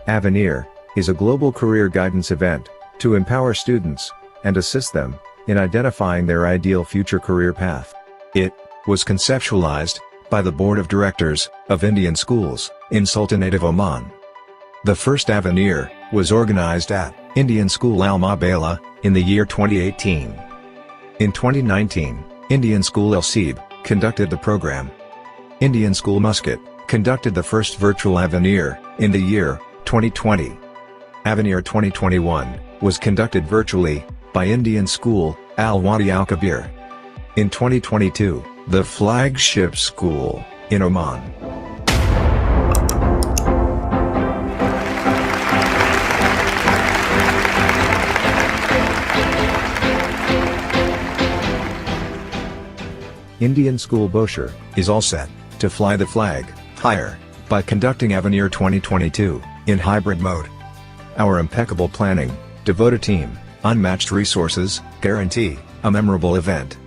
Avenir is a global career guidance event to empower students and assist them in identifying their ideal future career path. It was conceptualized by the Board of Directors of Indian Schools in Sultanate of Oman. The first Avenir was organized at Indian School Al Mabala in the year 2018. In 2019, Indian School Al Seeb conducted the program. Indian School Muscat conducted the first virtual Avenir in the year 2020. Avenir 2021 was conducted virtually by Indian School Al Wadi Al Kabir. In 2022, the flagship school in Oman. Indian School Boshar is all set to fly the flag higher by conducting Avenir 2022 in hybrid mode. Our impeccable planning, devoted team, unmatched resources guarantee a memorable event.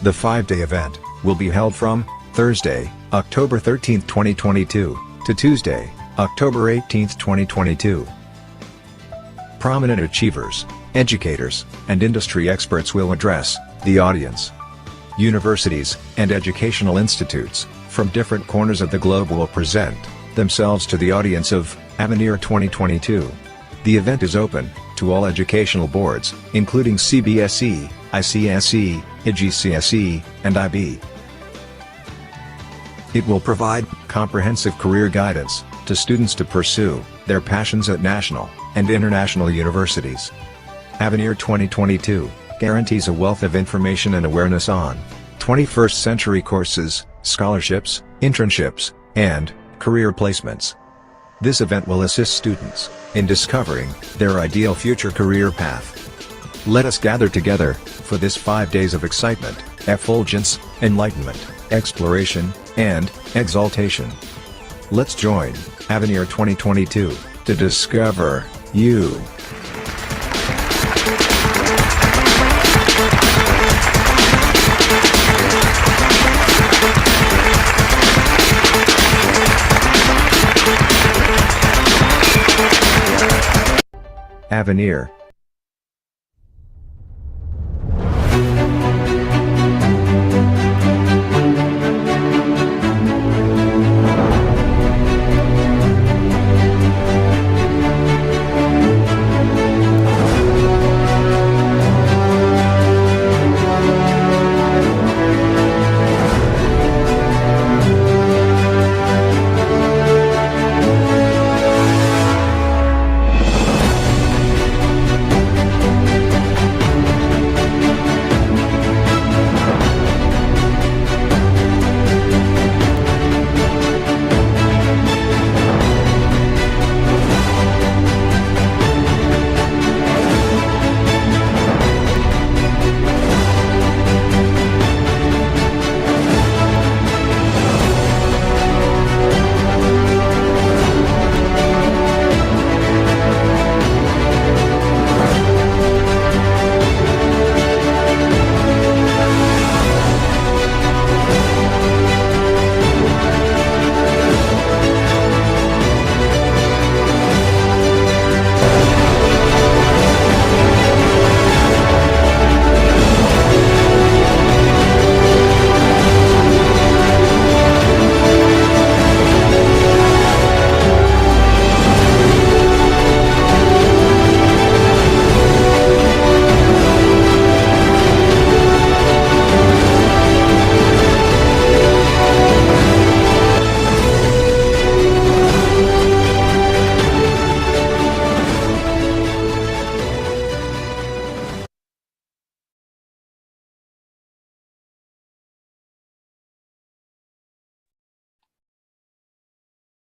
The 5-day event will be held from Thursday, October 13, 2022 to Tuesday, October 18, 2022. Prominent achievers, educators, and industry experts will address the audience. Universities and educational institutes from different corners of the globe will present themselves to the audience of Avenir 2022. The event is open to all educational boards, including CBSE, ICSE, IGCSE, and IB. It will provide comprehensive career guidance to students to pursue their passions at national and international universities. Avenir 2022 guarantees a wealth of information and awareness on 21st century courses, scholarships, internships, and career placements. This event will assist students in discovering their ideal future career path. Let us gather together for this 5 days of excitement, effulgence, enlightenment, exploration, and exaltation. Let's join Avenir 2022 to discover you. Avenir.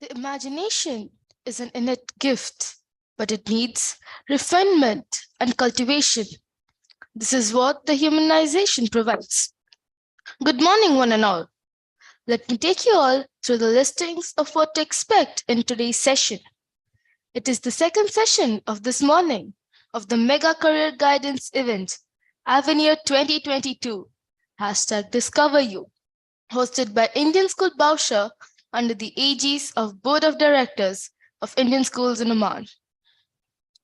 The imagination is an innate gift, but it needs refinement and cultivation. This is what the humanization provides. Good morning, one and all. Let me take you all through the listings of what to expect in today's session. It is the second session of this morning of the Mega Career Guidance event, Avenir 2022, #DiscoverYou, hosted by Indian School Bausha under the aegis of Board of Directors of Indian Schools in Oman.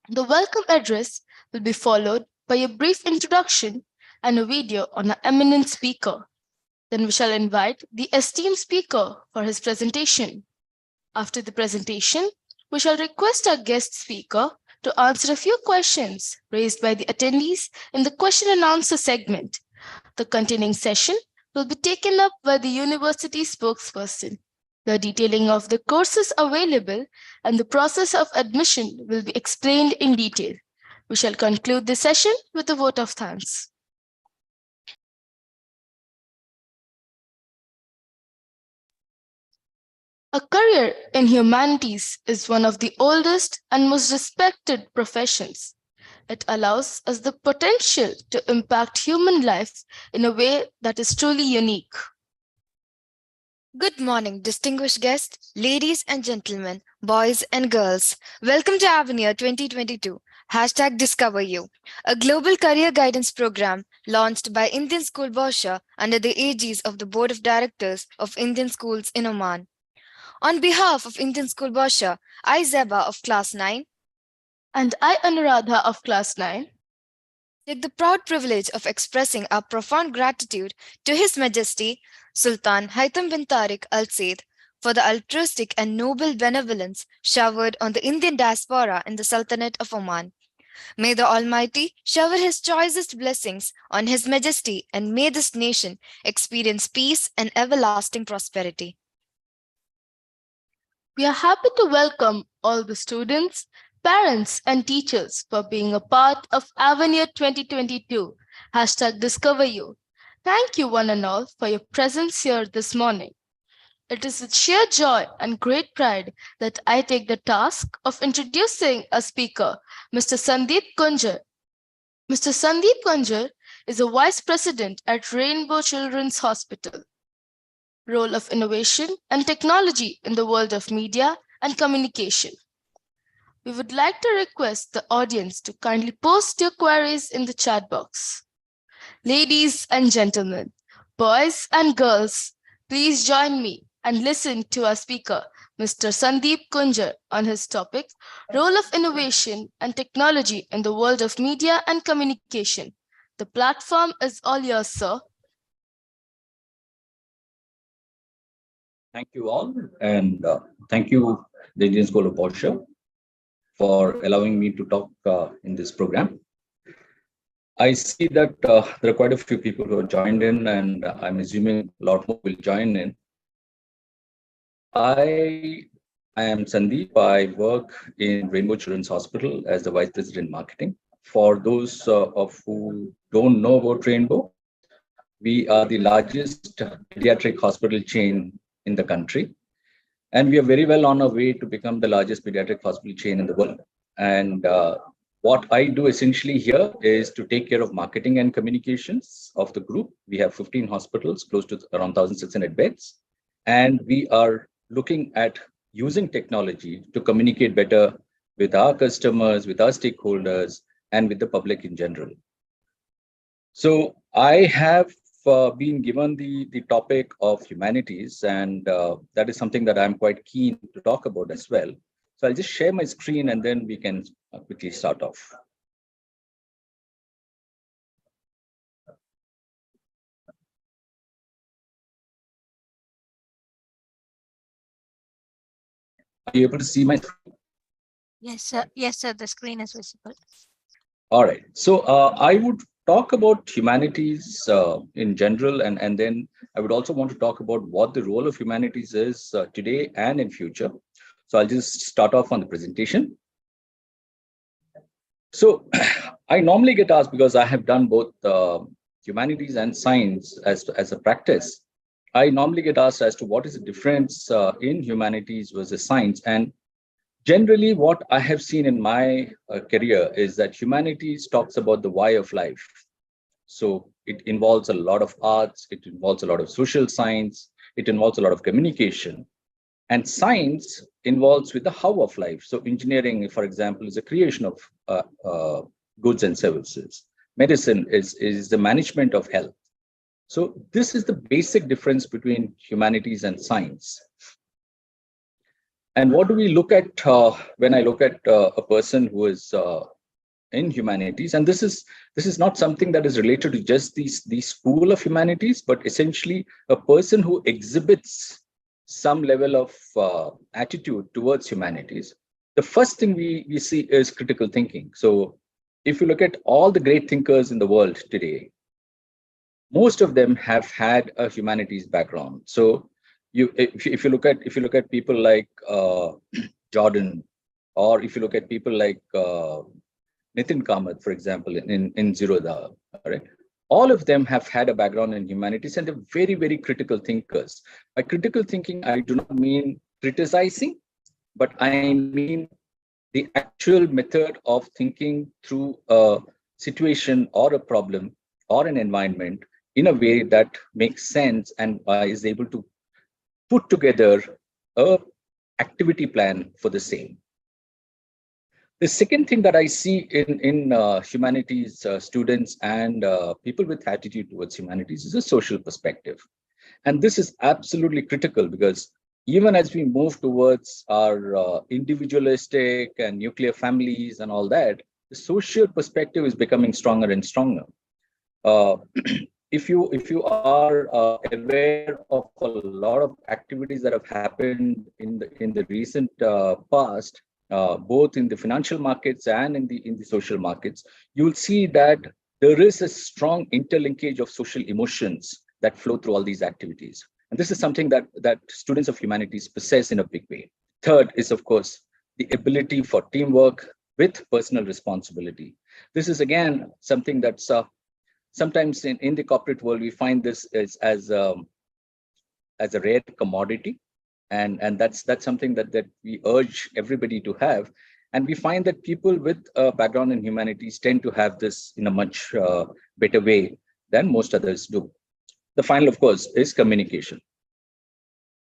The welcome address will be followed by a brief introduction and a video on our eminent speaker. Then we shall invite the esteemed speaker for his presentation. After the presentation, we shall request our guest speaker to answer a few questions raised by the attendees in the question and answer segment. The containing session will be taken up by the university spokesperson. The detailing of the courses available and the process of admission will be explained in detail. We shall conclude the session with a vote of thanks. A career in humanities is one of the oldest and most respected professions. It allows us the potential to impact human life in a way that is truly unique. Good morning, distinguished guests, ladies and gentlemen, boys and girls. Welcome to Avenir 2022, #DiscoverYou, a global career guidance program launched by Indian School Borsha under the aegis of the Board of Directors of Indian Schools in Oman. On behalf of Indian School Borsha, I, Zeba of Class 9, and I, Anuradha of Class 9, take the proud privilege of expressing our profound gratitude to His Majesty Sultan Haitham bin Tariq Al Said for the altruistic and noble benevolence showered on the Indian diaspora in the Sultanate of Oman. May the Almighty shower His choicest blessings on His Majesty, and may this nation experience peace and everlasting prosperity. We are happy to welcome all the students, parents, and teachers for being a part of Avenir 2022, #DiscoverYou. Thank you one and all for your presence here this morning. It is with sheer joy and great pride that I take the task of introducing a speaker, Mr. Sandeep Kanjur. Mr. Sandeep Kanjur is a Vice President at Rainbow Children's Hospital. Role of innovation and technology in the world of media and communication. We would like to request the audience to kindly post your queries in the chat box. Ladies and gentlemen, boys and girls, please join me and listen to our speaker, Mr. Sandeep Kanjur, on his topic, Role of Innovation and Technology in the World of Media and Communication. The platform is all yours, sir. Thank you all, and thank you, the Indian School of Borsha, for allowing me to talk in this program. I see that there are quite a few people who have joined in, and I'm assuming a lot more will join in. I am Sandeep. I work in Rainbow Children's Hospital as the Vice President Marketing. For those of who don't know about Rainbow, we are the largest pediatric hospital chain in the country. And we are very well on our way to become the largest pediatric hospital chain in the world. And what I do essentially here is to take care of marketing and communications of the group. We have 15 hospitals, close to around 1,600 beds. And we are looking at using technology to communicate better with our customers, with our stakeholders, and with the public in general. So I have been given the topic of humanities, and that is something that I'm quite keen to talk about as well. So I'll just share my screen and then we can quickly start off. Are you able to see my screen? Yes, sir. Yes, sir. The screen is visible. All right. So I would talk about humanities in general, and then I would also want to talk about what the role of humanities is today and in future. So I'll just start off on the presentation. So I normally get asked, because I have done both humanities and science as a practice, I normally get asked as to what is the difference in humanities versus science. And generally, what I have seen in my career is that humanities talks about the why of life. So it involves a lot of arts, it involves a lot of social science, it involves a lot of communication. And science involves with the how of life. So engineering, for example, is a creation of goods and services. Medicine is the management of health. So this is the basic difference between humanities and science. And what do we look at when I look at a person who is in humanities? And this is not something that is related to just the school of humanities, but essentially a person who exhibits some level of attitude towards humanities. The first thing we see is critical thinking. So if you look at all the great thinkers in the world today, most of them have had a humanities background. So if you look at people like Jordan, or if you look at people like Nitin Kamath, for example, in Zerodha, right? All of them have had a background in humanities and they're very, very critical thinkers. By critical thinking, I do not mean criticizing, but I mean the actual method of thinking through a situation or a problem or an environment in a way that makes sense and is able to put together a activity plan for the same. The second thing that I see in humanities students and people with attitude towards humanities is a social perspective. And this is absolutely critical because even as we move towards our individualistic and nuclear families and all that, the social perspective is becoming stronger and stronger. If you are aware of a lot of activities that have happened in the recent past, both in the financial markets and in the social markets, you will see that there is a strong interlinkage of social emotions that flow through all these activities. And this is something that students of humanities possess in a big way. Third is, of course, the ability for teamwork with personal responsibility. This is, again, something that's sometimes in the corporate world, we find this as a rare commodity. And that's something that we urge everybody to have. And we find that people with a background in humanities tend to have this in a much better way than most others do. The final, of course, is communication.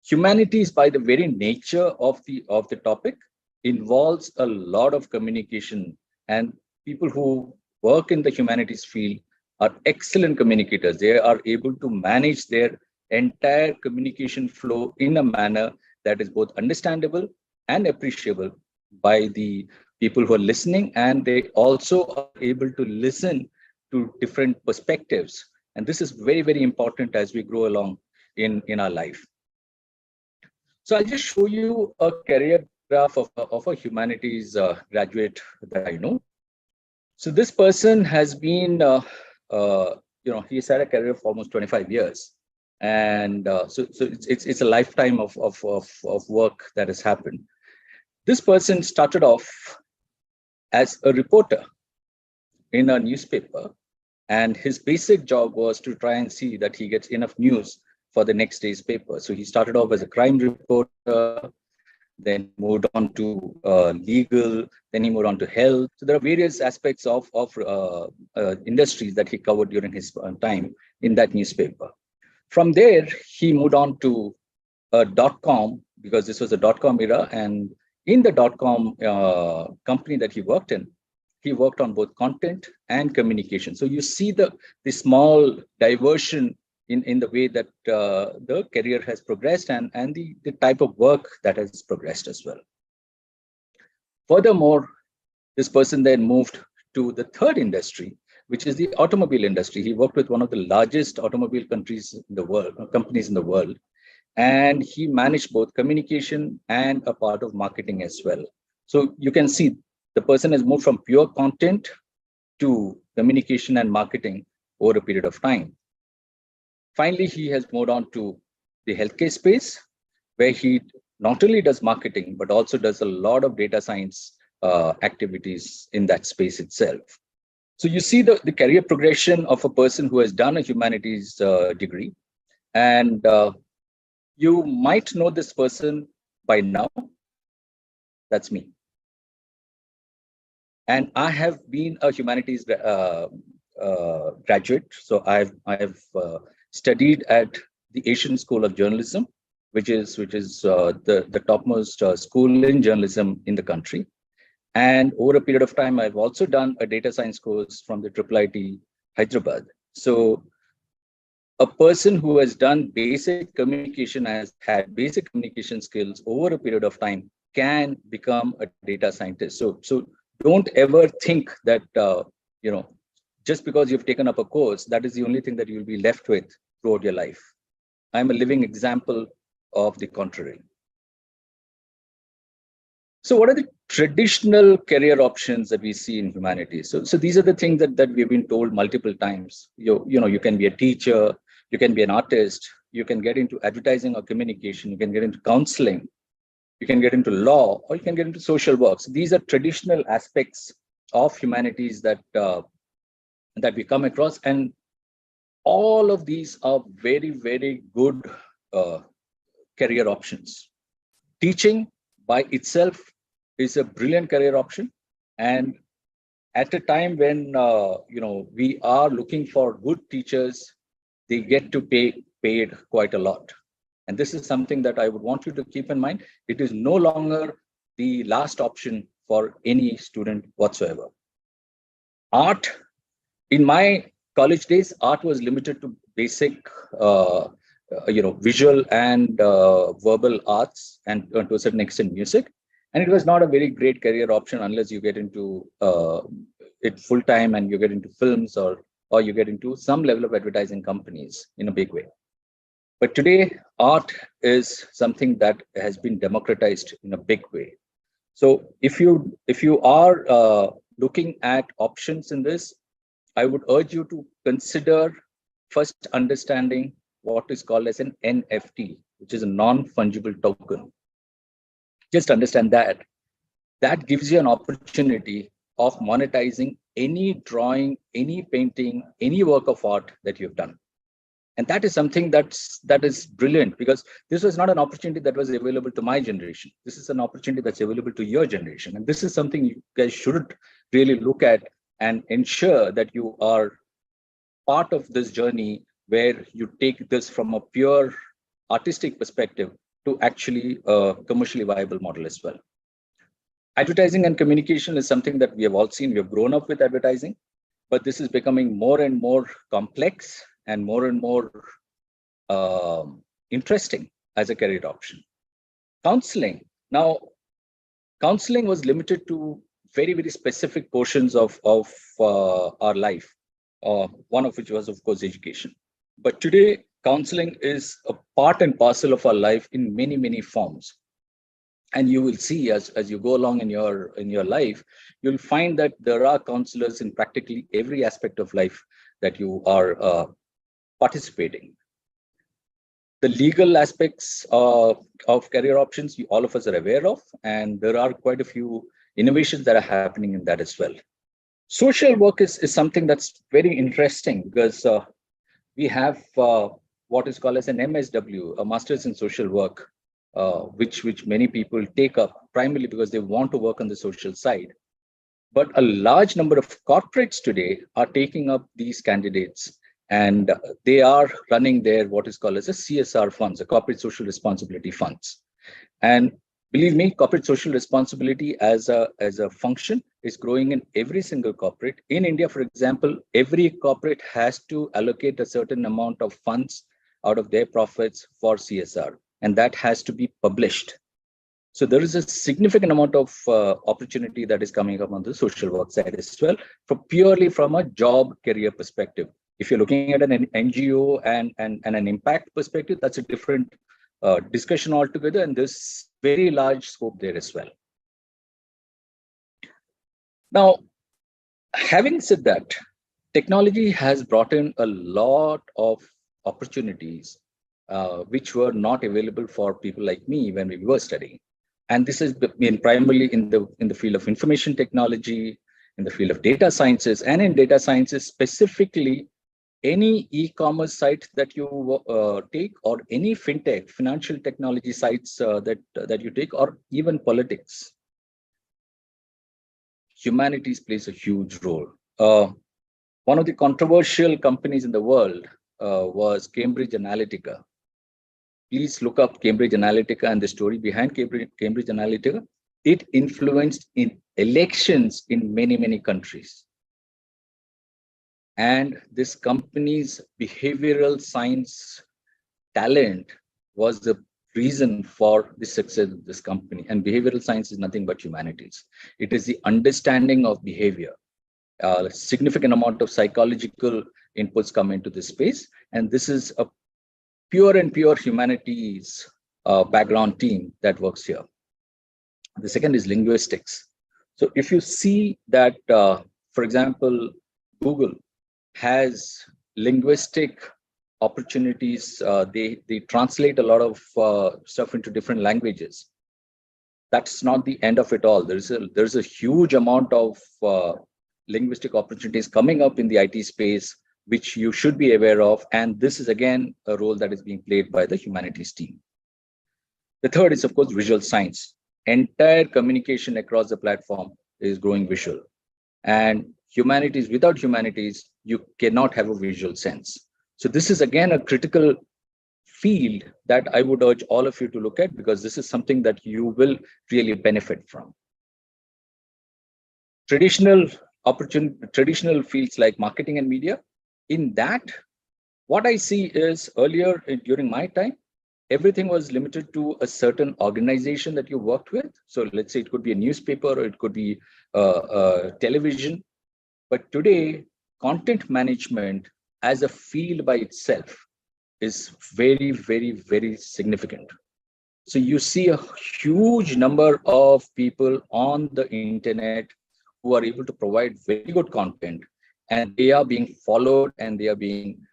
Humanities, by the very nature of the topic, involves a lot of communication, and people who work in the humanities field are excellent communicators. They are able to manage their entire communication flow in a manner that is both understandable and appreciable by the people who are listening, and they also are able to listen to different perspectives. And this is very, very important as we grow along in our life. So I'll just show you a career graph of a humanities graduate that I know. So this person has been, he's had a career of almost 25 years. And so it's a lifetime of work that has happened. This person started off as a reporter in a newspaper, and his basic job was to try and see that he gets enough news for the next day's paper. So he started off as a crime reporter, then moved on to legal, then he moved on to health. So there are various aspects of industries that he covered during his time in that newspaper. From there, he moved on to .com, because this was a .com era, and in the .com company that he worked on both content and communication. So you see the small diversion in the way that the career has progressed and the type of work that has progressed as well. Furthermore, this person then moved to the third industry, which is the automobile industry. He worked with one of the largest automobile companies in the world, and he managed both communication and a part of marketing as well. So you can see the person has moved from pure content to communication and marketing over a period of time. Finally, he has moved on to the healthcare space, where he not only does marketing, but also does a lot of data science activities in that space itself. So you see the career progression of a person who has done a humanities degree. And you might know this person by now. That's me. And I have been a humanities graduate. So I have studied at the Asian School of Journalism, which is the topmost school in journalism in the country. And over a period of time, I've also done a data science course from the IIIT Hyderabad. So a person who has done basic communication has had basic communication skills over a period of time can become a data scientist. So don't ever think that, just because you've taken up a course, that is the only thing that you'll be left with throughout your life. I'm a living example of the contrary. So what are the traditional career options that we see in humanities? So these are the things that we've been told multiple times. You can be a teacher, you can be an artist, you can get into advertising or communication, you can get into counseling, you can get into law, or you can get into social work. So these are traditional aspects of humanities that we come across, and all of these are very, very good career options. Teaching by itself is a brilliant career option, and at a time when we are looking for good teachers, they get to paid quite a lot. And this is something that I would want you to keep in mind. It is no longer the last option for any student whatsoever. Art, in my college days, art was limited to basic visual and verbal arts, and to a certain extent music. And it was not a very great career option unless you get into it full time and you get into films, or you get into some level of advertising companies in a big way. But today, art is something that has been democratized in a big way. So if you are looking at options in this, I would urge you to consider first understanding what is called as an NFT, which is a non-fungible token. Just understand that. That gives you an opportunity of monetizing any drawing, any painting, any work of art that you've done. And that is something that is brilliant, because this was not an opportunity that was available to my generation. This is an opportunity that's available to your generation. And this is something you guys should really look at and ensure that you are part of this journey, where you take this from a pure artistic perspective to actually a commercially viable model as well. Advertising and communication is something that we have all seen. We have grown up with advertising, but this is becoming more and more complex and more interesting as a career option. Counseling. Now, counseling was limited to very, very specific portions of our life, one of which was, of course, education. But today, counseling is a part and parcel of our life in many, many forms. And you will see as you go along in your life, you'll find that there are counselors in practically every aspect of life that you are participating. The legal aspects of career options, all of us are aware of, and there are quite a few innovations that are happening in that as well. Social work is something that's very interesting, because we have what is called as an MSW, a Master's in Social Work, which many people take up primarily because they want to work on the social side. But a large number of corporates today are taking up these candidates, and they are running their what is called as a CSR funds, a corporate social responsibility funds. And believe me, corporate social responsibility as a function is growing in every single corporate. In India, for example, every corporate has to allocate a certain amount of funds out of their profits for CSR, and that has to be published. So there is a significant amount of opportunity that is coming up on the social work side as well, purely from a job career perspective. If you're looking at an NGO and an impact perspective, that's a different discussion altogether, and there's very large scope there as well. Now, having said that, technology has brought in a lot of opportunities which were not available for people like me when we were studying. And this has been primarily in the field of information technology, in the field of data sciences, and in data sciences specifically, any e-commerce site that you take, or any fintech, financial technology sites that you take, or even politics. Humanities plays a huge role. One of the controversial companies in the world was Cambridge Analytica. Please look up Cambridge Analytica and the story behind Cambridge Analytica. It influenced in elections in many, many countries. And this company's behavioral science talent was a reason for the success of this company. And behavioral science is nothing but humanities. It is the understanding of behavior. A significant amount of psychological inputs come into this space. And this is a pure and pure humanities background team that works here. The second is linguistics. So if you see that, for example, Google has linguistic opportunities, they translate a lot of stuff into different languages. That's not the end of it all. There's a huge amount of linguistic opportunities coming up in the IT space, which you should be aware of. And this is again a role that is being played by the humanities team. The third is, of course, visual science. Entire communication across the platform is growing visual. And humanities, without humanities, you cannot have a visual sense. So this is again a critical field that I would urge all of you to look at, because this is something that you will really benefit from. Traditional fields like marketing and media, in that, what I see is earlier during my time, everything was limited to a certain organization that you worked with. So let's say it could be a newspaper or it could be television. But today, content management as a field by itself is very, very, very significant. So you see a huge number of people on the internet who are able to provide very good content, and they are being followed, and they are being,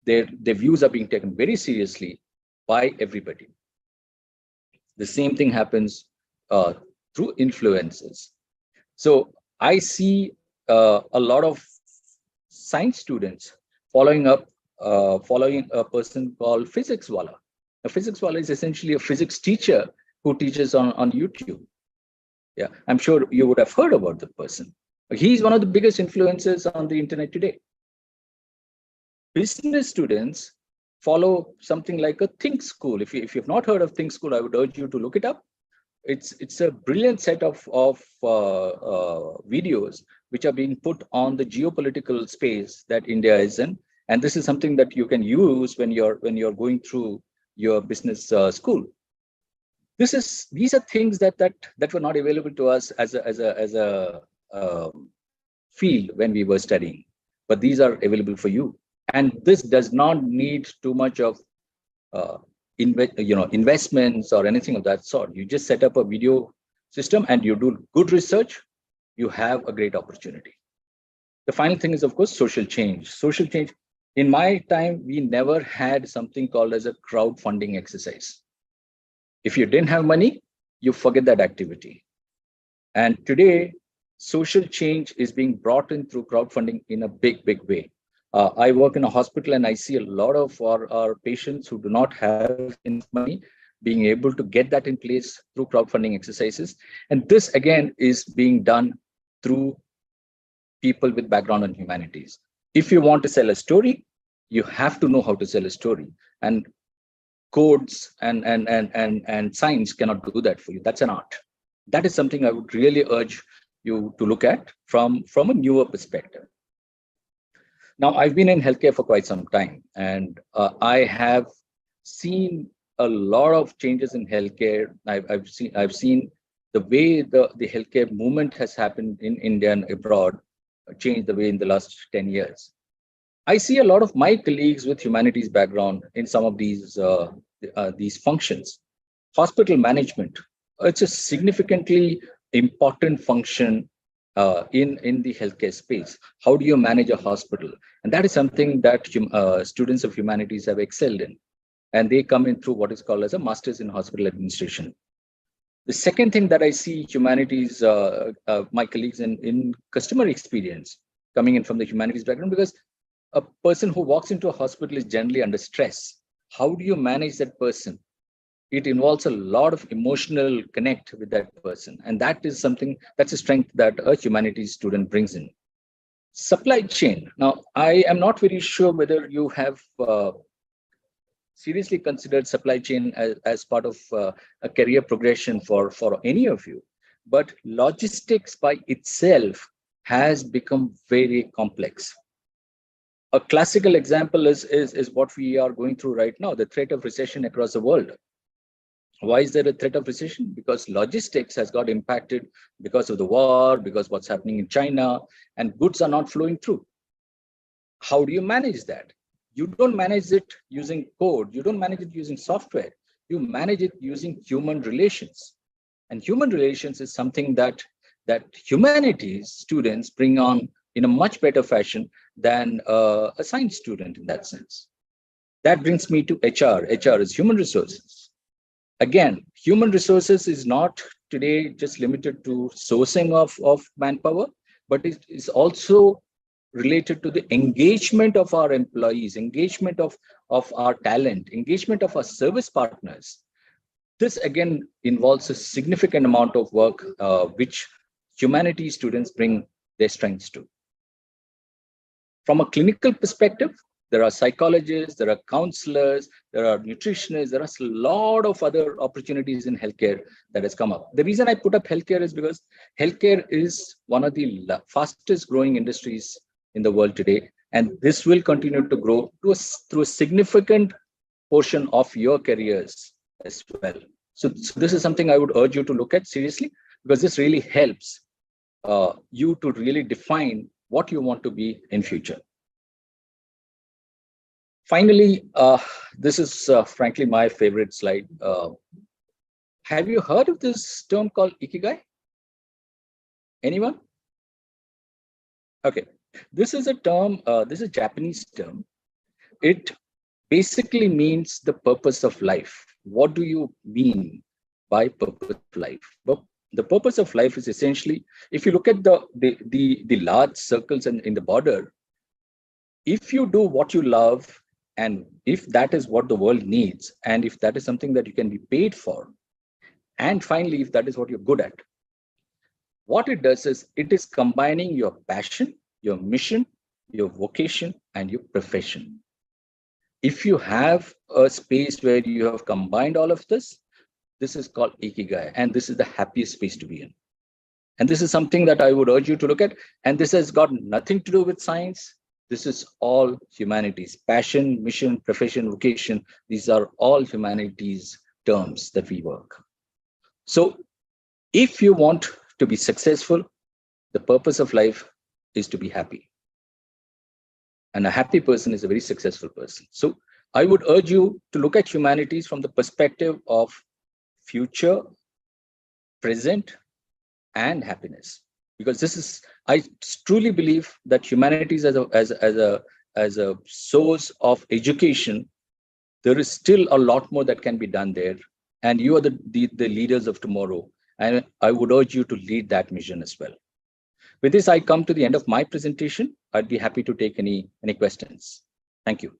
their views are being taken very seriously by everybody. The same thing happens through influences. So I see a lot of science students following a person called Physics Wala. A Physics Wala is essentially a physics teacher who teaches on YouTube. Yeah, I'm sure you would have heard about the person. He's one of the biggest influencers on the internet today. Business students follow something like a Think School. If you've not heard of Think School, I would urge you to look it up. It's a brilliant set of videos which are being put on the geopolitical space that India is in, and this is something that you can use when you're going through your business school. These are things that were not available to us as a field when we were studying, but these are available for you. And this does not need too much of investments or anything of that sort. You just set up a video system and you do good research, you have a great opportunity. The final thing is, of course, social change. Social change. In my time, we never had something called as a crowdfunding exercise. If you didn't have money, you forget that activity. And today, social change is being brought in through crowdfunding in a big, big way. I work in a hospital and I see a lot of our patients who do not have enough money being able to get that in place through crowdfunding exercises. And this again is being done through people with background in humanities. If you want to sell a story, you have to know how to sell a story. And codes and science cannot do that for you. That's an art. That is something I would really urge you to look at from a newer perspective. Now, I've been in healthcare for quite some time, and I have seen a lot of changes in healthcare. I've seen the way the healthcare movement has happened in India and abroad change the way in the last 10 years. I see a lot of my colleagues with humanities background in some of these functions. Hospital management, it's a significantly important function in the healthcare space. How do you manage a hospital? And that is something that students of humanities have excelled in. And they come in through what is called as a master's in hospital administration. The second thing that I see humanities, my colleagues in customer experience coming in from the humanities background, because a person who walks into a hospital is generally under stress. How do you manage that person? It involves a lot of emotional connect with that person. And that is something, that's a strength that a humanities student brings in. Supply chain. Now, I am not very sure whether you have seriously considered supply chain as part of a career progression for any of you. But logistics by itself has become very complex. A classical example is what we are going through right now, the threat of recession across the world. Why is there a threat of recession? Because logistics has got impacted because of the war, because what's happening in China, and goods are not flowing through. How do you manage that? You don't manage it using code. You don't manage it using software. You manage it using human relations. And human relations is something that humanities students bring on in a much better fashion than a science student in that sense. That brings me to HR. HR is human resources. Again, human resources is not today just limited to sourcing of manpower, but it is also related to the engagement of our employees, engagement of our talent, engagement of our service partners. This again involves a significant amount of work which humanities students bring their strengths to. From a clinical perspective, there are psychologists, there are counselors, there are nutritionists, there are a lot of other opportunities in healthcare that has come up. The reason I put up healthcare is because healthcare is one of the fastest growing industries in the world today. And this will continue to grow through a significant portion of your careers as well. So this is something I would urge you to look at seriously, because this really helps you to really define what you want to be in future. Finally, this is frankly my favorite slide. Have you heard of this term called Ikigai? Anyone? Okay, this is a term, this is a Japanese term. It basically means the purpose of life. What do you mean by purpose of life? Well, the purpose of life is essentially, if you look at the large circles in the border, if you do what you love, and if that is what the world needs, and if that is something that you can be paid for, and finally, if that is what you're good at, what it does is it is combining your passion, your mission, your vocation, and your profession. If you have a space where you have combined all of this, this is called Ikigai, and this is the happiest space to be in. And this is something that I would urge you to look at. And this has got nothing to do with science. This is all humanities. Passion, mission, profession, vocation. These are all humanities terms that we work. So if you want to be successful, the purpose of life is to be happy. And a happy person is a very successful person. So I would urge you to look at humanities from the perspective of future, present, and happiness. Because this is, I truly believe that humanities as a source of education, there is still a lot more that can be done there. And you are the leaders of tomorrow. And I would urge you to lead that mission as well. With this, I come to the end of my presentation. I'd be happy to take any questions. Thank you.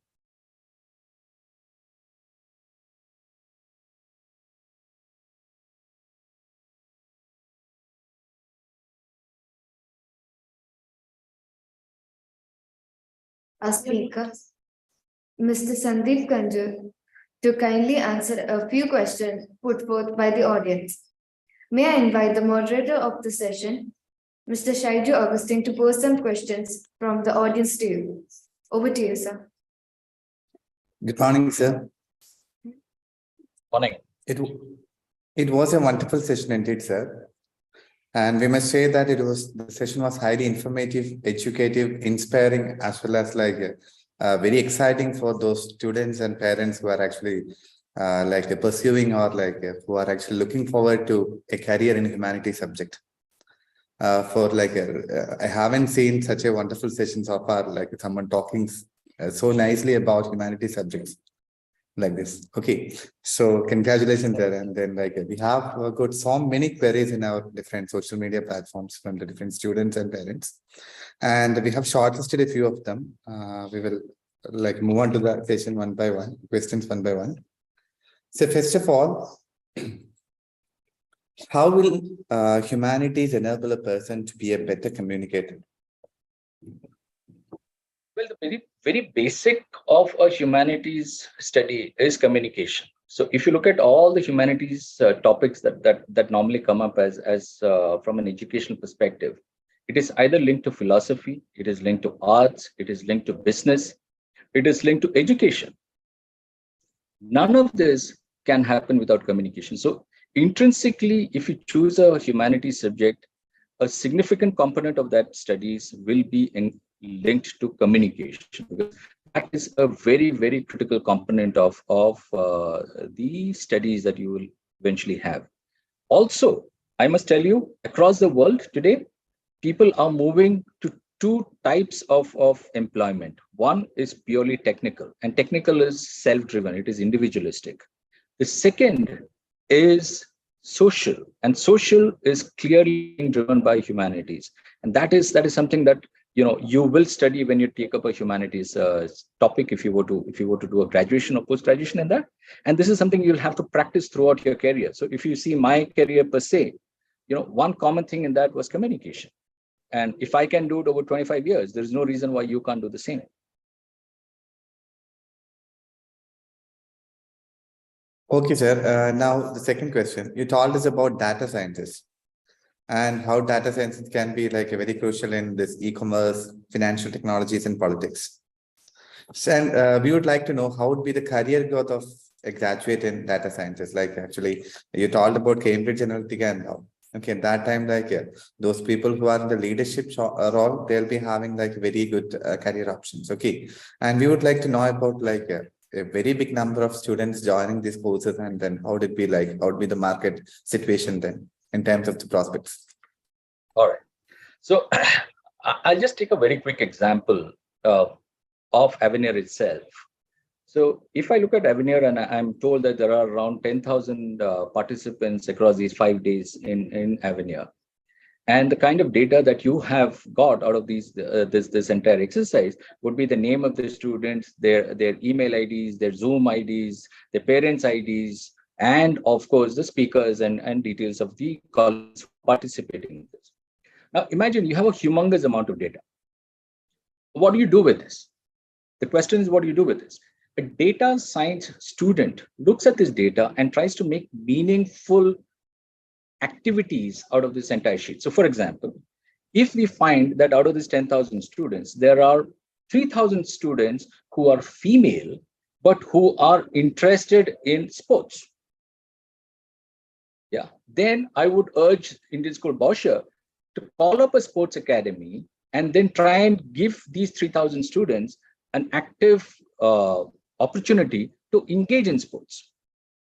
Our speaker, Mr. Sandeep Kanjur, to kindly answer a few questions put forth by the audience. May I invite the moderator of the session, Mr. Shaiju Augustine, to pose some questions from the audience to you. Over to you, sir. Good morning, sir. Morning. It was a wonderful session indeed, sir. And we must say that the session was highly informative, educative, inspiring, as well as very exciting for those students and parents who are actually pursuing or who are actually looking forward to a career in humanities subject. I haven't seen such a wonderful session so far, like someone talking so nicely about humanities subjects like this. Okay, so congratulations there. And then we have got so many queries in our different social media platforms from the different students and parents, and we have shortlisted a few of them. We will move on to the session one by one, questions one by one. So first of all, how will humanities enable a person to be a better communicator? Well, the very basic of a humanities study is communication. So if you look at all the humanities topics that normally come up as from an educational perspective, it is either linked to philosophy, it is linked to arts, it is linked to business, it is linked to education. None of this can happen without communication. So intrinsically, if you choose a humanities subject, a significant component of that studies will be linked to communication, because that is a very, very critical component of the studies that you will eventually have. Also, I must tell you, across the world today, people are moving to two types of employment. One is purely technical, and technical is self-driven, it is individualistic. The second is social, and social is clearly driven by humanities. And that is something that you will study when you take up a humanities topic, if you were to do a graduation or post-graduation in that. And this is something you'll have to practice throughout your career. So if you see my career per se, one common thing in that was communication. And if I can do it over 25 years, there's no reason why you can't do the same. Okay, sir. Now the second question, you told us about data sciences and how data sciences can be like a very crucial in this e-commerce, financial technologies, and politics. So, and we would like to know how would be the career growth of a graduate in data sciences. Like actually, you told about Cambridge Analytica and all. Okay, at that time, like those people who are in the leadership role, they'll be having like very good career options. Okay, and we would like to know about like a very big number of students joining these courses, and then how would it be like? How would be the market situation then in terms of the prospects? All right. So I'll just take a very quick example of Avenir itself. So if I look at Avenir, and I'm told that there are around 10,000 participants across these 5 days in Avenir. And the kind of data that you have got out of this entire exercise would be the name of the students, their email IDs, their Zoom IDs, their parents' IDs, and of course the speakers and details of the colleagues participating in this. Now imagine you have a humongous amount of data. What do you do with this? The question is, what do you do with this? A data science student looks at this data and tries to make meaningful activities out of this entire sheet. So for example, if we find that out of these 10,000 students, there are 3,000 students who are female, but who are interested in sports. Yeah, then I would urge Indian School Bauscher to call up a sports academy and then try and give these 3,000 students an active opportunity to engage in sports.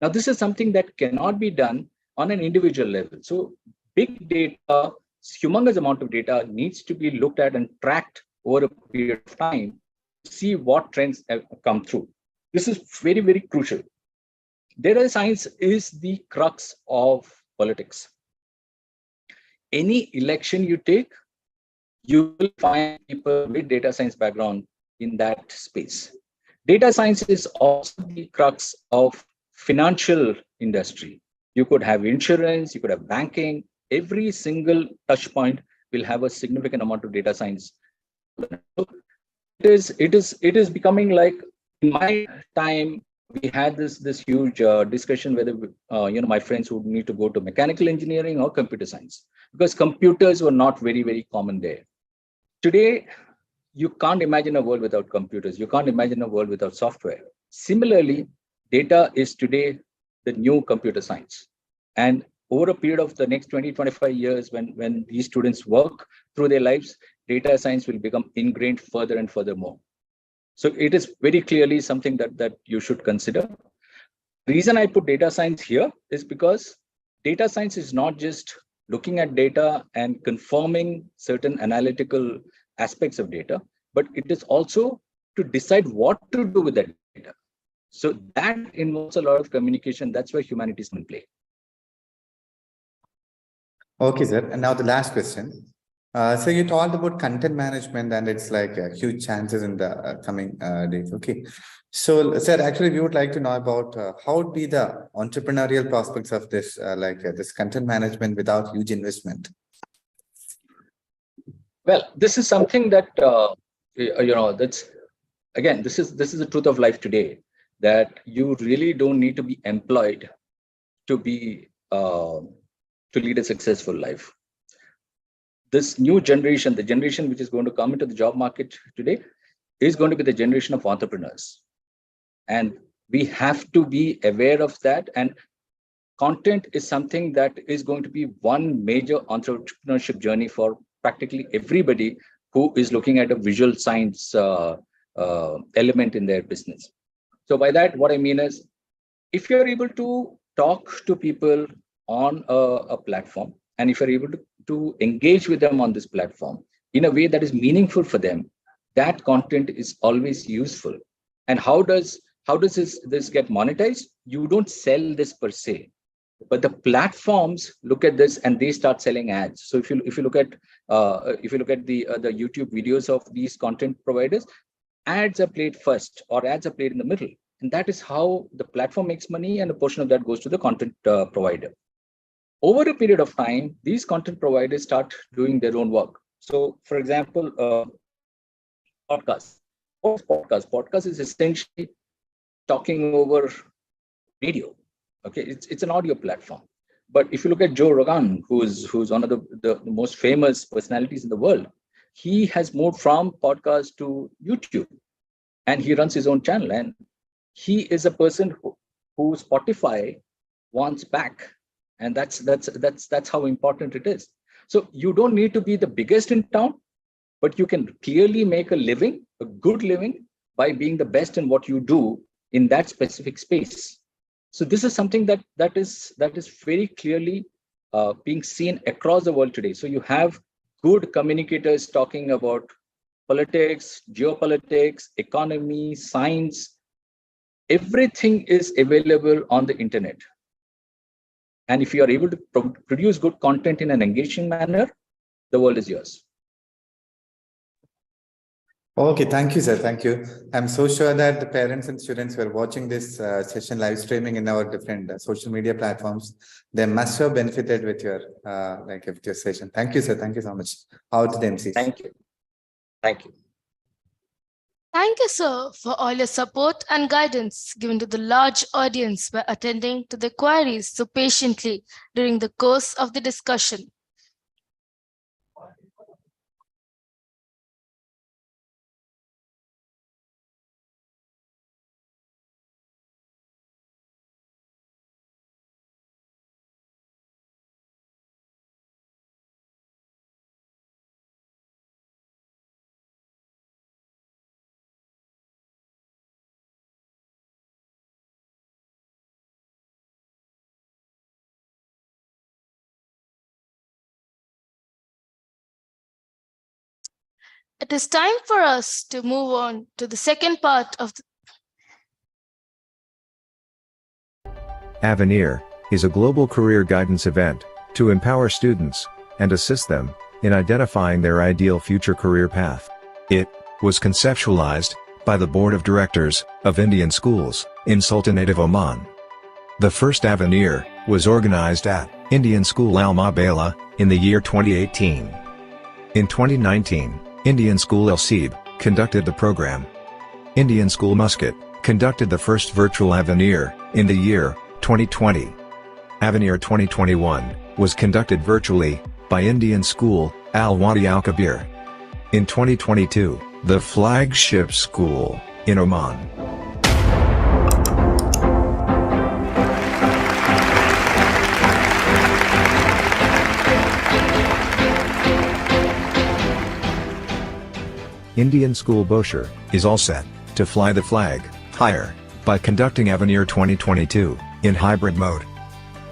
Now, this is something that cannot be done on an individual level. So big data, humongous amount of data needs to be looked at and tracked over a period of time to see what trends have come through. This is very, very crucial. Data science is the crux of politics. Any election you take, you will find people with data science background in that space. Data science is also the crux of financial industry. You could have insurance, you could have banking. Every single touch point will have a significant amount of data science. So it is becoming like, in my time, we had this huge discussion whether my friends would need to go to mechanical engineering or computer science, because computers were not very, very common there. Today, you can't imagine a world without computers. You can't imagine a world without software. Similarly, data is today the new computer science. And over a period of the next 20, 25 years, when these students work through their lives, data science will become ingrained further and further more. So it is very clearly something that you should consider. The reason I put data science here is because data science is not just looking at data and confirming certain analytical aspects of data, but it is also to decide what to do with that data. So that involves a lot of communication. That's where humanities can play. Okay, sir. And now the last question. So you talked about content management, and it's like huge chances in the coming days. Okay. So, sir, actually, we would like to know about how would be the entrepreneurial prospects of this, this content management without huge investment. Well, this is something that that's, again, this is the truth of life today, that you really don't need to be employed to be to lead a successful life. This new generation, the generation which is going to come into the job market today, is going to be the generation of entrepreneurs. And We have to be aware of that. And content is something that is going to be one major entrepreneurship journey for practically everybody who is looking at a visual science element in their business. So by that, what I mean is, if you're able to talk to people on a platform, and if you're able to engage with them on this platform in a way that is meaningful for them, that content is always useful. And how does this get monetized? You don't sell this per se, but the platforms look at this and they start selling ads. So if you look at the YouTube videos of these content providers, ads are played first or ads are played in the middle, and that is how the platform makes money, and a portion of that goes to the content provider. Over a period of time, these content providers start doing their own work. So for example, podcast. What's podcast? Podcast is essentially talking over radio. Okay, it's an audio platform. But if you look at Joe Rogan, who's one of the most famous personalities in the world, he has moved from podcast to YouTube, and he runs his own channel. And he is a person who Spotify wants back, and that's how important it is. So you don't need to be the biggest in town, but you can clearly make a living, a good living, by being the best in what you do in that specific space. So this is something that is very clearly being seen across the world today. So you have good communicators talking about politics, geopolitics, economy, science. Everything is available on the internet. And if you are able to produce good content in an engaging manner, the world is yours. Okay, thank you, sir. Thank you. I'm so sure that the parents and students who are watching this session live streaming in our different social media platforms, they must have benefited with your with your session. Thank you, sir. Thank you so much. Out to the MCs. Thank you. Thank you. Thank you, sir, for all your support and guidance given to the large audience by attending to the queries so patiently during the course of the discussion. It is time for us to move on to the second part of the Avenir is a global career guidance event to empower students and assist them in identifying their ideal future career path. It was conceptualized by the Board of Directors of Indian Schools in Sultanate of Oman. The first Avenir was organized at Indian School Al Mabala in the year 2018. In 2019, Indian School El Seeb conducted the program. Indian School Muscat conducted the first virtual Avenir in the year 2020. Avenir 2021 was conducted virtually by Indian School Al Wadi Al Kabir. In 2022, the flagship school in Oman. Indian School Bosher is all set to fly the flag higher by conducting Avenir 2022 in hybrid mode.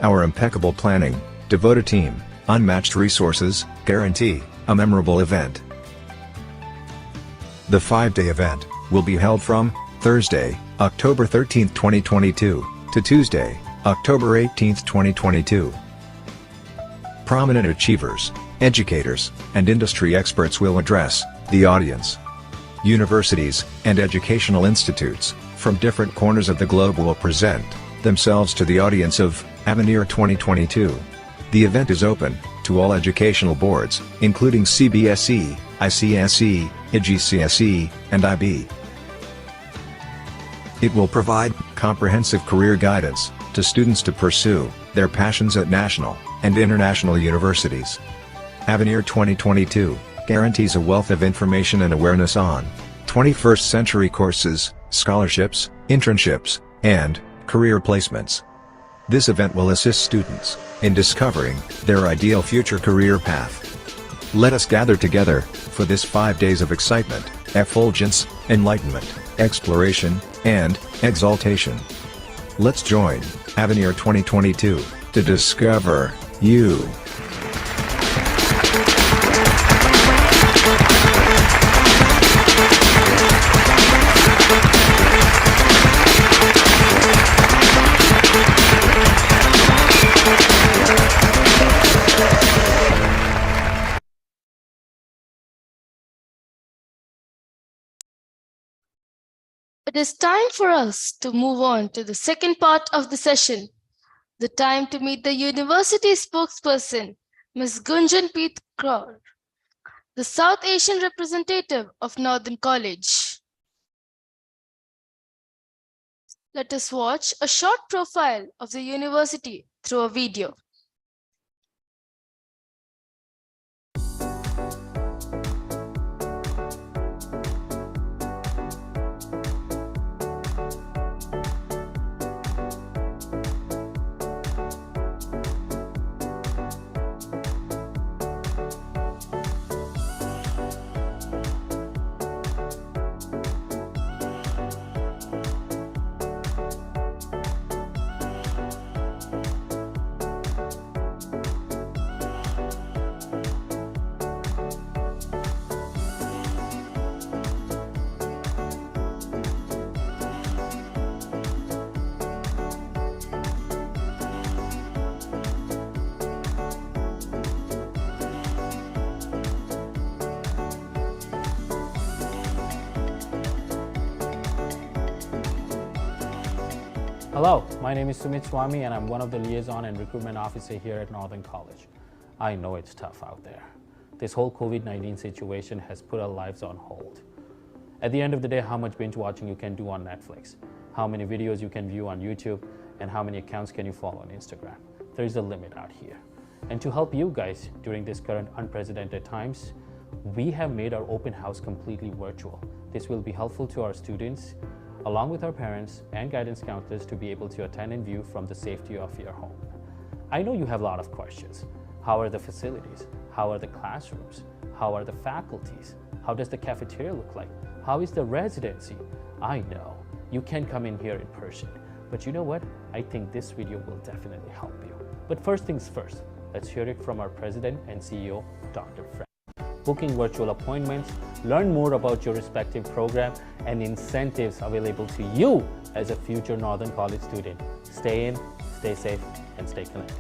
Our impeccable planning, devoted team, unmatched resources guarantee a memorable event. The 5-day event will be held from Thursday, October 13, 2022 to Tuesday, October 18, 2022. Prominent achievers, educators, and industry experts will address the audience. Universities and educational institutes from different corners of the globe will present themselves to the audience of Avenir 2022. The event is open to all educational boards, including CBSE, ICSE, IGCSE, and IB. It will provide comprehensive career guidance to students to pursue their passions at national and international universities. Avenir 2022 guarantees a wealth of information and awareness on 21st century courses, scholarships, internships, and career placements. This event will assist students in discovering their ideal future career path. Let us gather together for this 5 days of excitement, effulgence, enlightenment, exploration, and exaltation. Let's join Avenir 2022 to discover you. It is time for us to move on to the second part of the session, the time to meet the university spokesperson, Ms. Gunjan Kaur, the South Asian representative of Northern College. Let us watch a short profile of the university through a video. Hello, my name is Sumit Swami and I'm one of the liaison and recruitment officer here at Northern College. I know it's tough out there. This whole COVID-19 situation has put our lives on hold. At the end of the day, how much binge watching you can do on Netflix, how many videos you can view on YouTube, and how many accounts can you follow on Instagram. There's a limit out here. And to help you guys during this current unprecedented times, we have made our open house completely virtual. This will be helpful to our students, along with our parents and guidance counselors, to be able to attend and view from the safety of your home. I know you have a lot of questions. How are the facilities? How are the classrooms? How are the faculties? How does the cafeteria look like? How is the residency? I know you can come in here in person, but you know what? I think this video will definitely help you. But first things first, let's hear it from our president and CEO, Dr. Frank. Booking virtual appointments, learn more about your respective program and incentives available to you as a future Northern College student. Stay in, stay safe, and stay connected.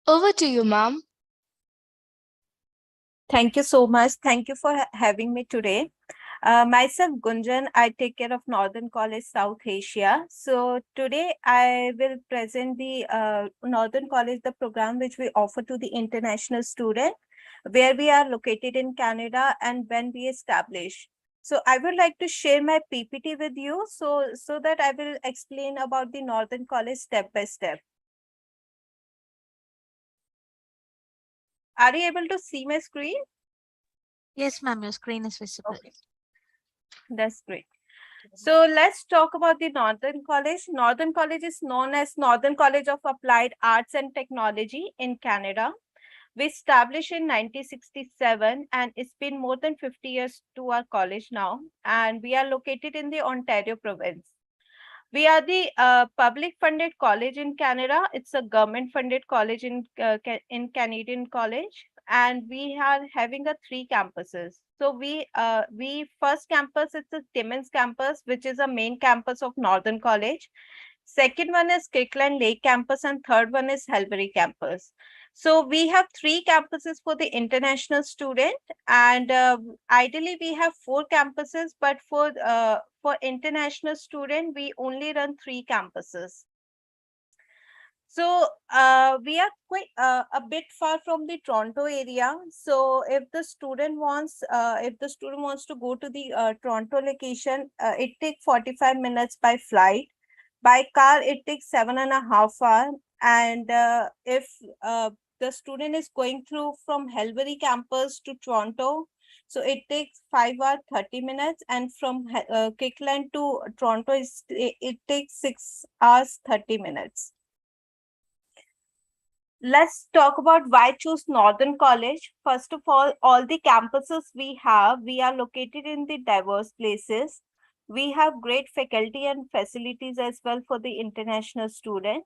Over to you, ma'am. Thank you so much. Thank you for having me today. Myself, Gunjan, I take care of Northern College South Asia. So today I will present the Northern College, the program which we offer to the international student, where we are located in Canada and when we establish. So I would like to share my PPT with you so that I will explain about the Northern College step by step. Are you able to see my screen? Yes, ma'am, your screen is visible. Okay. That's great. So let's talk about the Northern College. Northern College is known as Northern College of Applied Arts and Technology in Canada. We established in 1967 and it's been more than 50 years to our college now. And we are located in the Ontario province. We are the public funded college in Canada. It's a government funded college in Canadian College. And we are having 3 campuses. So we first campus, it's the Timmins campus, which is a main campus of Northern College. Second one is Kirkland Lake campus and third one is Helbury campus. So we have 3 campuses for the international student, and ideally we have 4 campuses, but for international student, we only run 3 campuses. So we are quite a bit far from the Toronto area. So if the student wants to go to the Toronto location, it takes 45 minutes by flight. By car, it takes 7.5 hours. And if the student is going through from Helbury campus to Toronto, so it takes 5 hours 30 minutes, and from Kirkland to Toronto it takes 6 hours 30 minutes. Let's talk about why choose Northern College. First of all the campuses we are located in the diverse places. We have great faculty and facilities as well for the international student.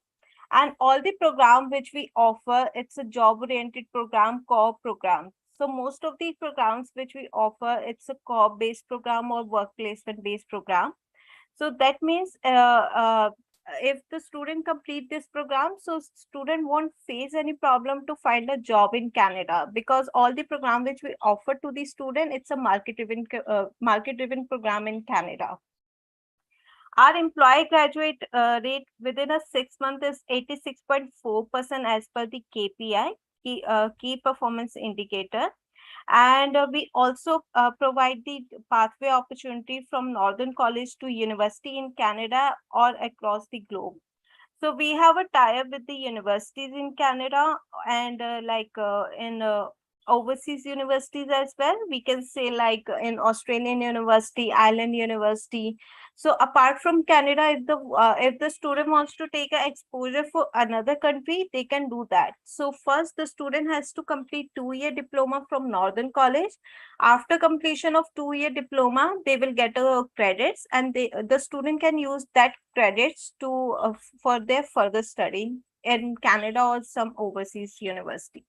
And all the program which we offer, it's a job-oriented program, core program. So most of the programs which we offer, it's a core-based program or work placement-based program. So that means if the student complete this program, so student won't face any problem to find a job in Canada, because all the program which we offer to the student, it's a market-driven program in Canada. Our employee graduate rate within a 6 month is 86.4% as per the KPI, key performance indicator. And we also provide the pathway opportunity from Northern College to university in Canada or across the globe. So we have a tie-up with the universities in Canada and in overseas universities as well. We can say like in Australian University, Ireland University. So apart from Canada, if the student wants to take an exposure for another country, they can do that. So first, the student has to complete 2-year diploma from Northern College. After completion of 2-year diploma, they will get credits, and the student can use that credits to for their further study in Canada or some overseas university.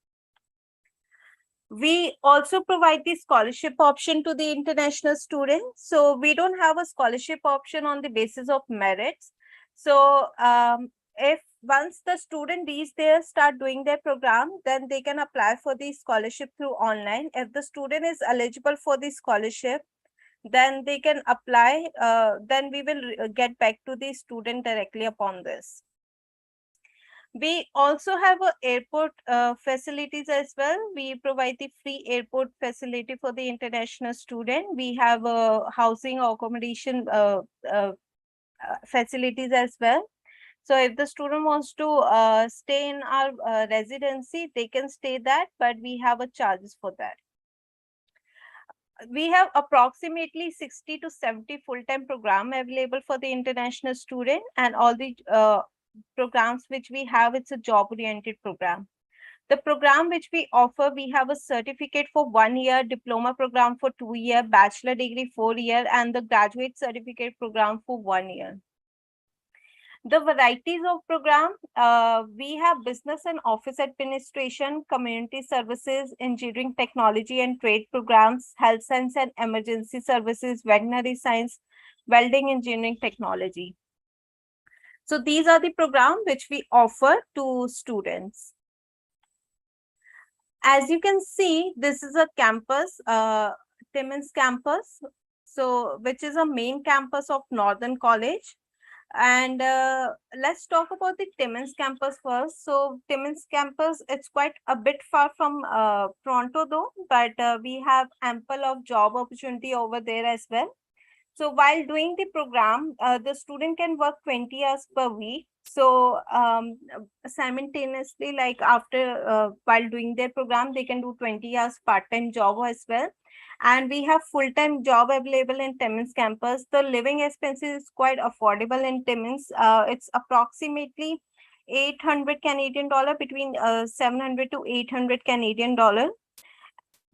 We also provide the scholarship option to the international students. So we don't have a scholarship option on the basis of merits. So if once the student start doing their program, then they can apply for the scholarship through online. If the student is eligible for the scholarship, then they can apply. Then we will get back to the student directly upon this. We also have airport facilities as well. We provide the free airport facility for the international student. We have housing accommodation facilities as well. So if the student wants to stay in our residency, they can stay that, but we have a charges for that. We have approximately 60 to 70 full-time program available for the international student, and all the programs which we have, it's a job-oriented program. The program which we offer, we have a certificate for 1 year, diploma program for 2 year, bachelor degree 4 year, and the graduate certificate program for 1 year. The varieties of program, we have business and office administration, community services, engineering, technology and trade programs, health science and emergency services, veterinary science, welding, engineering, technology. So these are the programs which we offer to students. As you can see, this is a campus, Timmins campus, so which is a main campus of Northern College. And let's talk about the Timmins campus first. So Timmins campus, it's quite a bit far from Toronto though, but we have ample of job opportunity over there as well. So while doing the program, the student can work 20 hours per week. So simultaneously, like after while doing their program, they can do 20 hours part-time job as well. And we have full-time job available in Timmins campus. The living expenses is quite affordable in Timmins. It's approximately 800 Canadian dollar, between 700 to 800 Canadian dollar.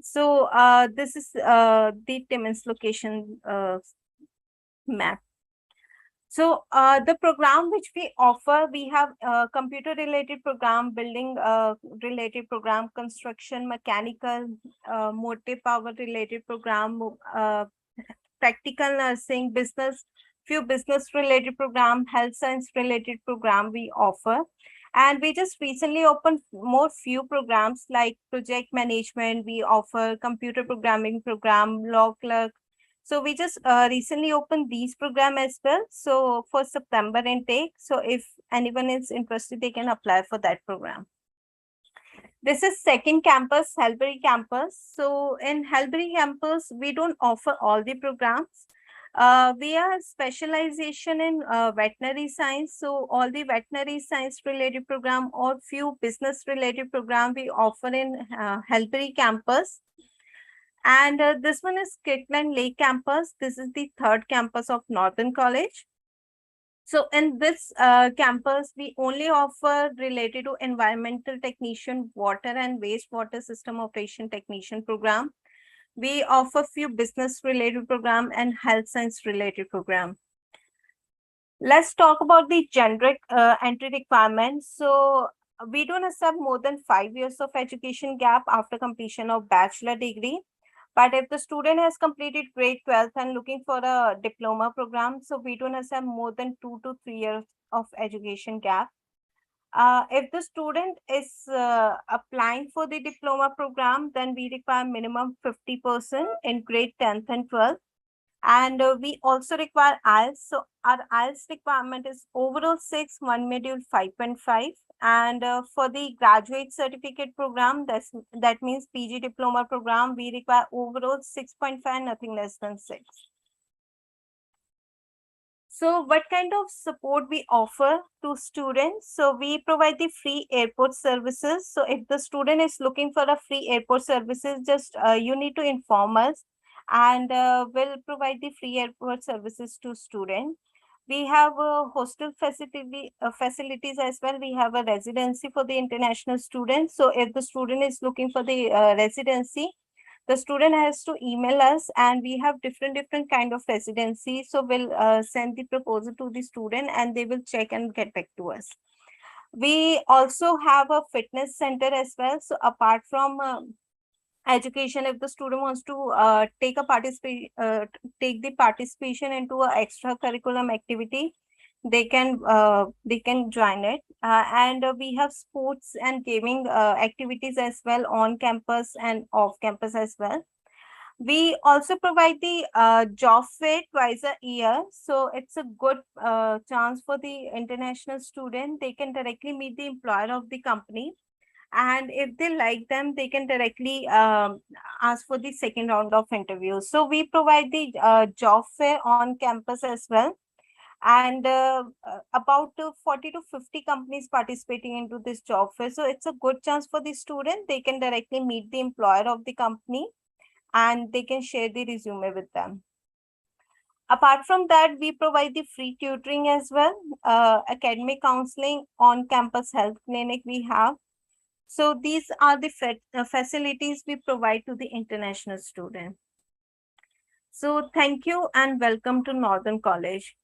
So this is the Timmins location map. So the program which we offer, we have computer related program, building related program, construction, mechanical, motive power related program, practical nursing, business, few business related program, health science related program we offer. And we just recently opened more few programs like project management. We offer computer programming program, law clerk. So we just recently opened these program as well. So for September intake. So if anyone is interested, they can apply for that program. This is second campus, Helbury campus. So in Helbury campus, we don't offer all the programs. We are specialization in veterinary science. So all the veterinary science related program or few business related program we offer in Helbury campus. And this one is Kirtland Lake campus. This is the third campus of Northern College. So in this campus, we only offer related to environmental technician, water and wastewater system operation technician program. We offer few business related program and health science related program. Let's talk about the generic entry requirements. So we don't accept more than 5 years of education gap after completion of bachelor degree. But if the student has completed grade 12 and looking for a diploma program, so we don't accept more than 2 to 3 years of education gap. If the student is applying for the diploma program, then we require minimum 50% in grade 10th and 12th. And we also require IELTS. So our IELTS requirement is overall 6, one module 5.5. And for the graduate certificate program, that means PG diploma program, we require overall 6.5, nothing less than 6. So what kind of support we offer to students? So we provide the free airport services. So if the student is looking for a free airport services, just you need to inform us, and we'll provide the free airport services to students. We have hostel facilities as well. We have a residency for the international students. So if the student is looking for the residency, the student has to email us, and we have different kind of residency. So we'll send the proposal to the student, and they will check and get back to us. We also have a fitness center as well. So apart from education, if the student wants to take the participation into a extracurriculum activity, they can join it. And we have sports and gaming activities as well on campus and off campus as well. We also provide the job fair twice a year. So it's a good chance for the international student. They can directly meet the employer of the company. And if they like them, they can directly ask for the second round of interviews. So we provide the job fair on campus as well. And about 40 to 50 companies participating into this job fair. So it's a good chance for the student. They can directly meet the employer of the company, and they can share the resume with them. Apart from that, we provide the free tutoring as well, academic counseling, on-campus health clinic we have. So these are the facilities we provide to the international student. So thank you and welcome to Northern College.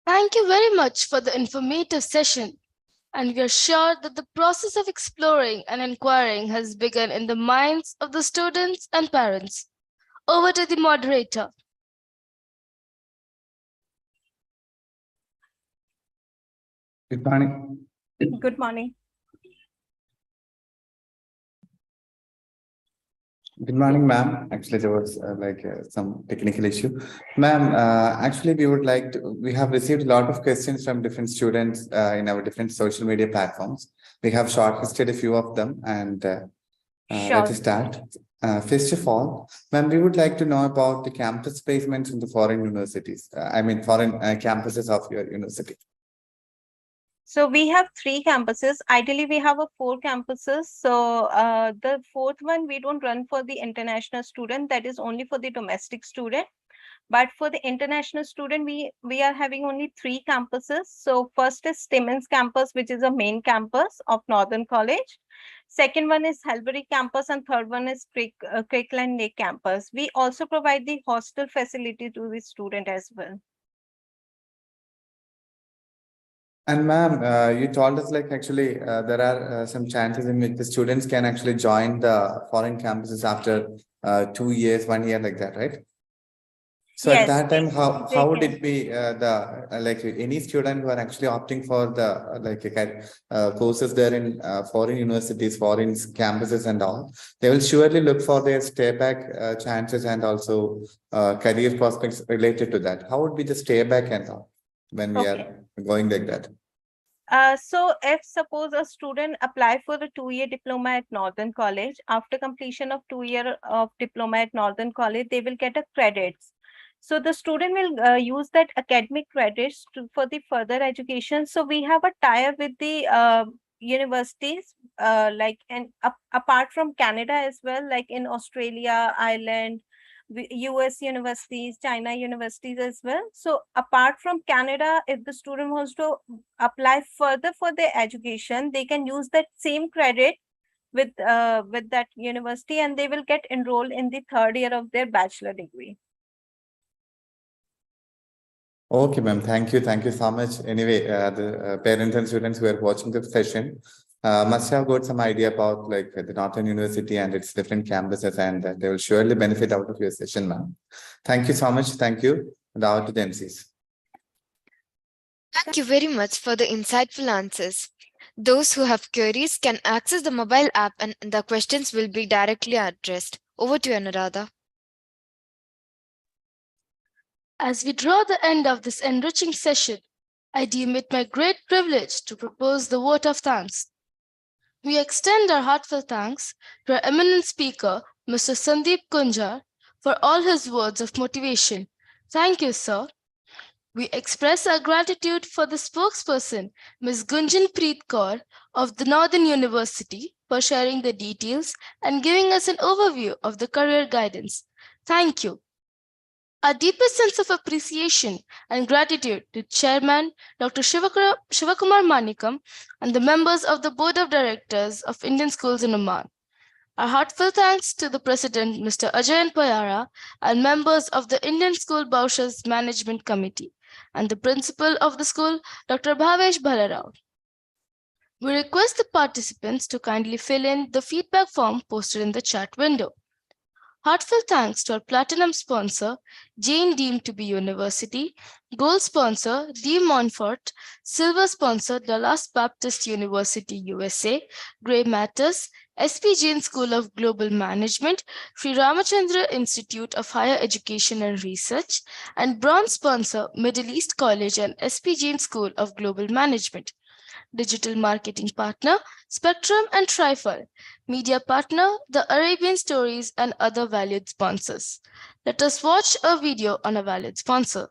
Thank you very much for the informative session. And we are sure that the process of exploring and inquiring has begun in the minds of the students and parents. Over to the moderator. Good morning. Good morning. Good morning, ma'am. Actually, there was some technical issue. Ma'am, actually, we have received a lot of questions from different students in our different social media platforms. We have shortlisted a few of them, and let's start. First of all, ma'am, we would like to know about the campus placements in the foreign universities. Foreign campuses of your university. So we have 3 campuses. Ideally, we have 4 campuses. So the 4th one, we don't run for the international student. That is only for the domestic student. But for the international student, we are having only 3 campuses. So first is Timmins campus, which is a main campus of Northern College. Second one is Helbury campus, and third one is Kirkland Lake campus. We also provide the hostel facility to the student as well. And ma'am, you told us there are some chances in which the students can actually join the foreign campuses after 2 years, 1 year, like that, right? So yes, at that time, how would it be any student who are actually opting for the courses there in foreign universities, foreign campuses and all, they will surely look for their stay back chances and also career prospects related to that. How would be the stay back and all when we are going like that? So if suppose a student apply for the 2-year diploma at Northern College, after completion of 2 year of diploma at Northern College, they will get a credits. So the student will use that academic credits for the further education. So we have a tie-up with the universities, like and apart from Canada as well, like in Australia, Ireland, US universities, China universities as well. So apart from Canada, if the student wants to apply further for their education, they can use that same credit with that university, and they will get enrolled in the 3rd year of their bachelor degree. Okay, ma'am. Thank you. Thank you so much. Anyway, the parents and students who are watching the session must have got some idea about like the Northern University and its different campuses, and they will surely benefit out of your session, ma'am. Thank you so much. Thank you. Now to the MCs. Thank you very much for the insightful answers. Those who have queries can access the mobile app and the questions will be directly addressed. Over to you, Anuradha. As we draw the end of this enriching session, I deem it my great privilege to propose the vote of thanks. We extend our heartfelt thanks to our eminent speaker, Mr. Sandeep Kanjur, for all his words of motivation. Thank you, sir. We express our gratitude for the spokesperson, Ms. Gunjan Kaur of the Northern University, for sharing the details and giving us an overview of the career guidance. Thank you. Our deepest sense of appreciation and gratitude to Chairman Dr. Shivakumar Manikam and the members of the Board of Directors of Indian Schools in Oman. Our heartfelt thanks to the President, Mr. Ajayan Payara, and members of the Indian School Baushas Management Committee, and the Principal of the school, Dr. Bhavesh Bhalarao. We request the participants to kindly fill in the feedback form posted in the chat window. Heartfelt thanks to our platinum sponsor, Jane deemed to be University, gold sponsor, D. Montfort, silver sponsor, Dallas Baptist University, USA, Grey Matters, SP Jain School of Global Management, Sri Ramachandra Institute of Higher Education and Research, and bronze sponsor, Middle East College and SP Jain School of Global Management. Digital marketing partner, Spectrum and Trifle. Media partner, The Arabian Stories and other valued sponsors. Let us watch a video on a valued sponsor.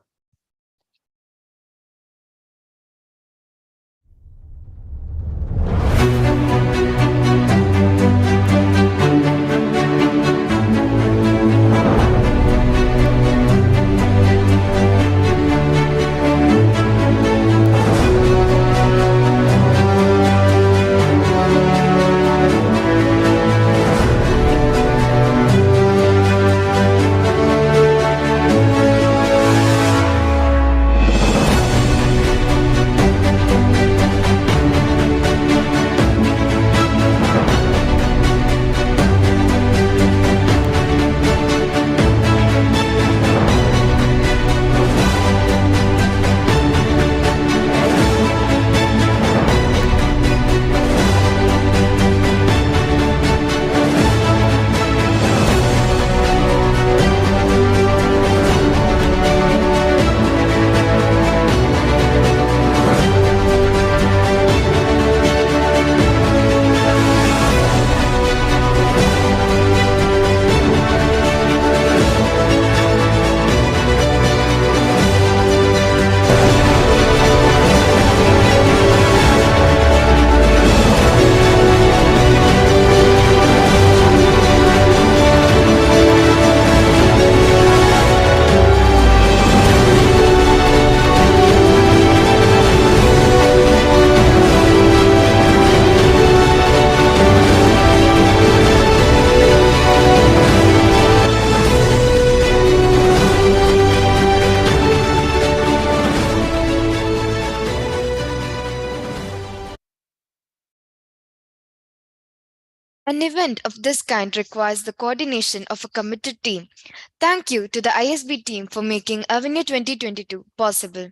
An event of this kind requires the coordination of a committed team. Thank you to the ISB team for making Avenue 2022 possible.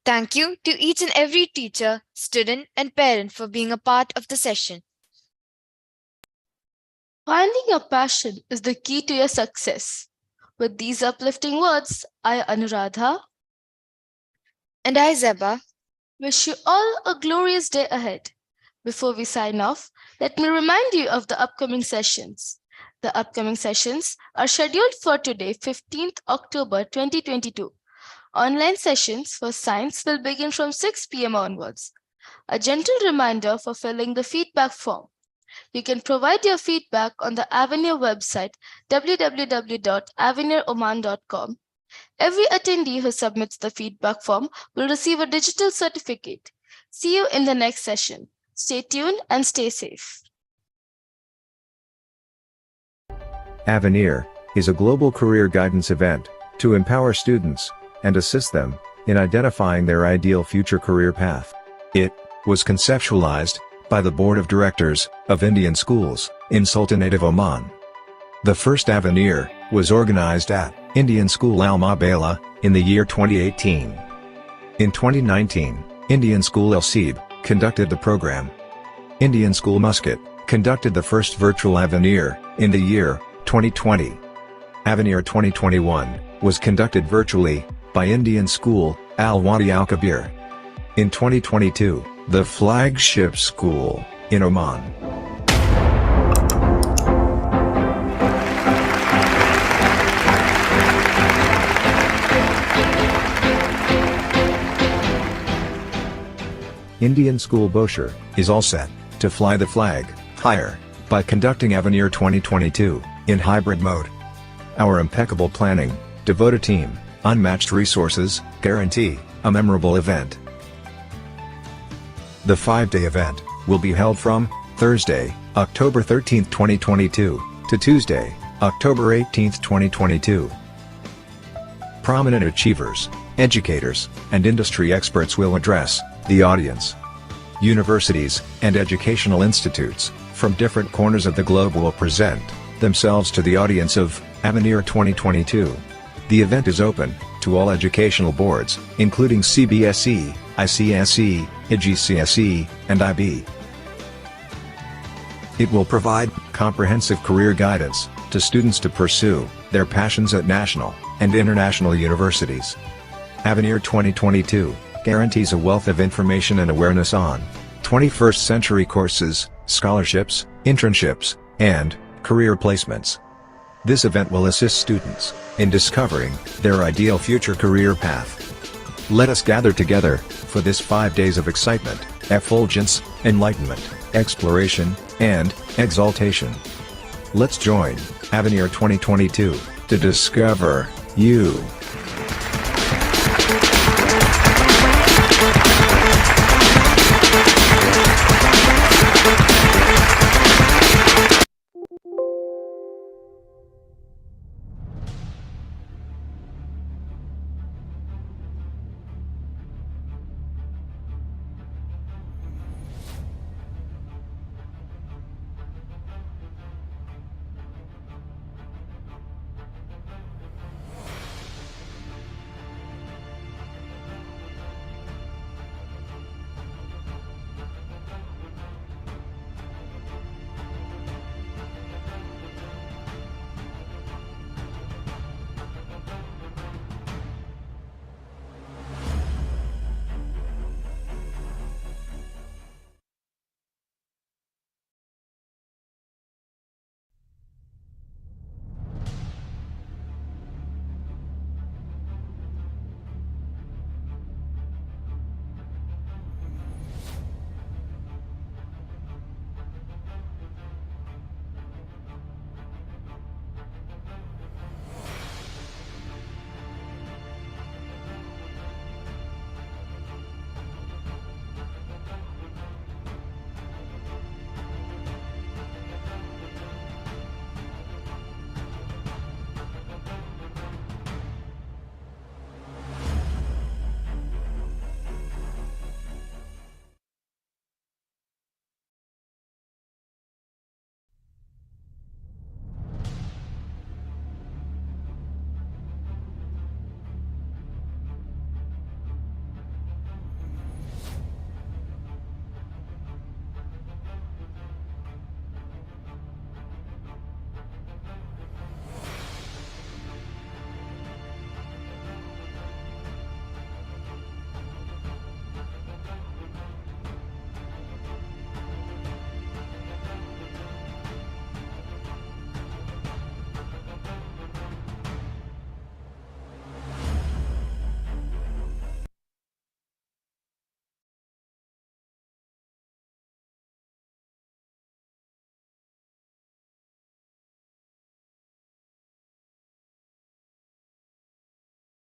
Thank you to each and every teacher, student, and parent for being a part of the session. Finding your passion is the key to your success. With these uplifting words, I, Anuradha, And I, Zeba, Wish you all a glorious day ahead. Before we sign off, let me remind you of the upcoming sessions. The upcoming sessions are scheduled for today, 15th October 2022. Online sessions for science will begin from 6 p.m. onwards. A gentle reminder for filling the feedback form. You can provide your feedback on the Avenir website www.avenir.oman.com. Every attendee who submits the feedback form will receive a digital certificate. See you in the next session. Stay tuned and stay safe. Avenir is a global career guidance event to empower students and assist them in identifying their ideal future career path. It was conceptualized by the Board of Directors of Indian Schools in Sultanate of Oman. The first Avenir was organized at Indian School Al Mabala in the year 2018. In 2019, Indian School El Seeb conducted the program. Indian School Muscat conducted the first virtual Avenir in the year 2020. Avenir 2021 was conducted virtually by Indian School Al Wadi Al Kabir. In 2022, the flagship school in Oman. Indian School Bosher is all set to fly the flag higher by conducting Avenir 2022 in hybrid mode. Our impeccable planning, devoted team, unmatched resources guarantee a memorable event. The 5-day event will be held from Thursday, October 13, 2022 to Tuesday, October 18, 2022. Prominent achievers, educators, and industry experts will address the audience. Universities and educational institutes from different corners of the globe will present themselves to the audience of Avenir 2022. The event is open to all educational boards, including CBSE, ICSE, IGCSE, and IB. It will provide comprehensive career guidance to students to pursue their passions at national and international universities. Avenir 2022 guarantees a wealth of information and awareness on 21st century courses, scholarships, internships, and career placements. This event will assist students in discovering their ideal future career path. Let us gather together for this 5 days of excitement, effulgence, enlightenment, exploration, and exaltation. Let's join Avenir 2022 to discover you.